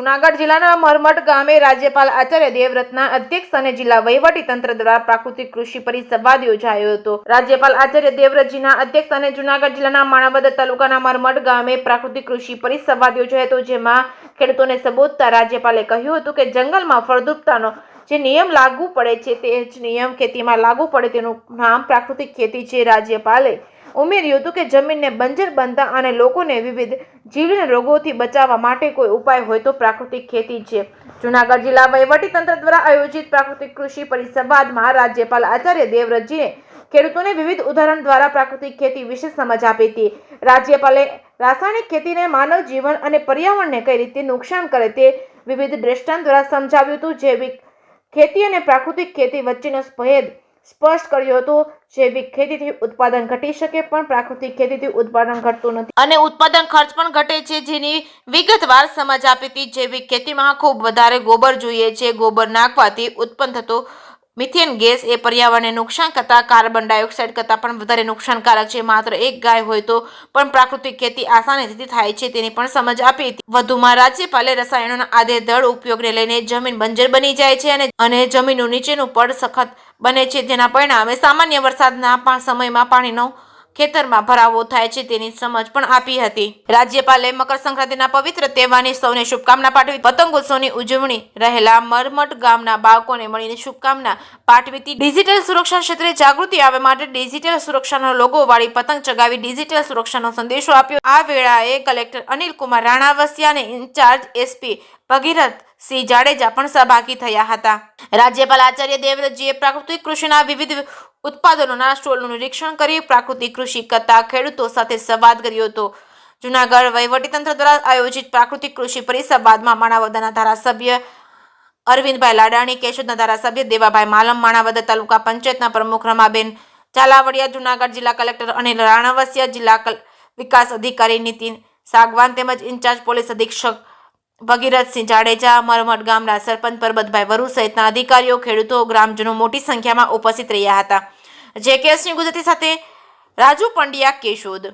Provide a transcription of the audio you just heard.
જૂનાગઢ જિલ્લાના મરમટ ગામે રાજ્યપાલ આચાર્ય દેવવ્રતના અધ્યક્ષસ્થાને જિલ્લા વહીવટીતંત્ર દ્વારા પ્રાકૃતિક કૃષિ પરિસંવાદ યોજાયો હતો। રાજ્યપાલ આચાર્ય દેવવ્રતજીના અધ્યક્ષસ્થાને જૂનાગઢ જિલ્લાના માણાવદર તાલુકાના મરમટ ગામે પ્રાકૃતિક કૃષિ પરિસંવાદ યોજાયો હતો, જેમાં ખેડૂતોને સંબોધતા રાજ્યપાલે કહ્યું હતું કે જંગલમાં ફળદ્રુપતાનો જે નિયમ લાગુ પડે છે તે જ નિયમ ખેતીમાં લાગુ પડે તેનું નામ પ્રાકૃતિક ખેતી છે। રાજ્યપાલે ઉમેર્યું હતું કે જમીનને બંજર બનતા અને લોકોને વિવિધ જીવલેણ રોગોથી બચાવવા માટે કોઈ ઉપાય હોય તો પ્રાકૃતિક ખેતી છે। જૂનાગઢ જિલ્લા વહીવટીતંત્ર દ્વારા આયોજિત પ્રાકૃતિક કૃષિ પરિસંવાદમાં રાજ્યપાલ આચાર્ય દેવવ્રતજીએ ખેડૂતોને વિવિધ ઉદાહરણ દ્વારા પ્રાકૃતિક ખેતી વિશે સમજ આપી હતી। રાજ્યપાલે રાસાયણિક ખેતીને માનવ જીવન અને પર્યાવરણને કઈ રીતે નુકસાન કરે તે વિવિધ દ્રષ્ટાંત દ્વારા સમજાવ્યું હતું। જૈવિક ખેતી અને પ્રાકૃતિક ખેતી વચ્ચેનો ભેદ સ્પષ્ટ કર્યો હતો। જૈવિક ખેતીથી ઉત્પાદન ઘટી શકે પણ પ્રાકૃતિક ખેતીથી ઉત્પાદન ઘટતું નથી અને ઉત્પાદન ખર્ચ પણ ઘટે છે, જેની વિગતવાર સમજ આપી હતી। જૈવિક ખેતીમાં ખૂબ વધારે ગોબર જોઈએ છે। ગોબર નાખવાથી ઉત્પન્ન થતો મિથેન ગેસ એ પર્યાવરણને નુકસાન કરતા કાર્બન ડાયોક્સાઇડ કરતાં પણ વધારે નુકસાનકારક છે। માત્ર એક ગાય હોય તો પણ પ્રાકૃતિક ખેતી આસાનીથી થાય છે તેની પણ સમજ આપી હતી। વધુમાં રાજ્યપાલે રસાયણોના આડેધડ ઉપયોગને લઈને જમીન બંજર બની જાય છે અને જમીનનું નીચેનું પડ સખત બને છે, જેના પરિણામે સામાન્ય વરસાદના સમયમાં પાણીનો ખેતરમાં ભરાવો થાય છે તેની સમજ પણ આપી હતી। રાજ્યપાલે મકર સંક્રાંતિના પવિત્ર તહેવારની સૌને શુભકામના પાઠવી પતંગોત્સવની ઉજવણી રહેલા મરમટ ગામના બાળકોને મળીને શુભકામના પાઠવી હતી। ડિજિટલ સુરક્ષા ક્ષેત્રે જાગૃતિ આવે માટે ડિજિટલ સુરક્ષાનો લોગો વાળી પતંગ ચગાવી ડિજિટલ સુરક્ષાનો સંદેશો આપ્યો। આ વેળાએ કલેક્ટર અનિલ કુમાર રાણાવસિયા અને ઇન્ચાર્જ એસપી ભગીરથ સિંહ જાડેજા પણ સહભાગી થયા હતા। રાજ્યપાલ આચાર્ય દેવવ્રતજીએ પ્રાકૃતિક કૃષિના વિવિધ ઉત્પાદનોના સ્ટોલનું નિરીક્ષણ કરી પ્રાકૃતિક કૃષિ કરતા ખેડૂતો સાથે સંવાદ કર્યો હતો। જૂનાગઢ વહીવટીતંત્ર દ્વારા આયોજિત પ્રાકૃતિક કૃષિ પરિસંવાદમાં માણાવદરના ધારાસભ્ય અરવિંદભાઈ લાડાણી, કેશોદના ધારાસભ્ય દેવાભાઈ માલમ, માણાવદર તાલુકા પંચાયતના પ્રમુખ રમાબેન ઝાલાવાડિયા, જૂનાગઢ જિલ્લા કલેક્ટર અનિલ રાણાવસિયા, જિલ્લા વિકાસ અધિકારી નીતિન સાગવાન તેમજ ઇન્ચાર્જ પોલીસ અધિક્ષક ભગીરથસિંહ જાડેજા, મરમટ ગામના સરપંચ પરબતભાઈ વરુ સહિતના અધિકારીઓ, ખેડૂતો, ગ્રામજનો મોટી સંખ્યામાં ઉપસ્થિત રહ્યા હતા। જે કે સિંહ ગુજરાતી સાથે રાજુ પંડ્યા, કેશોદ।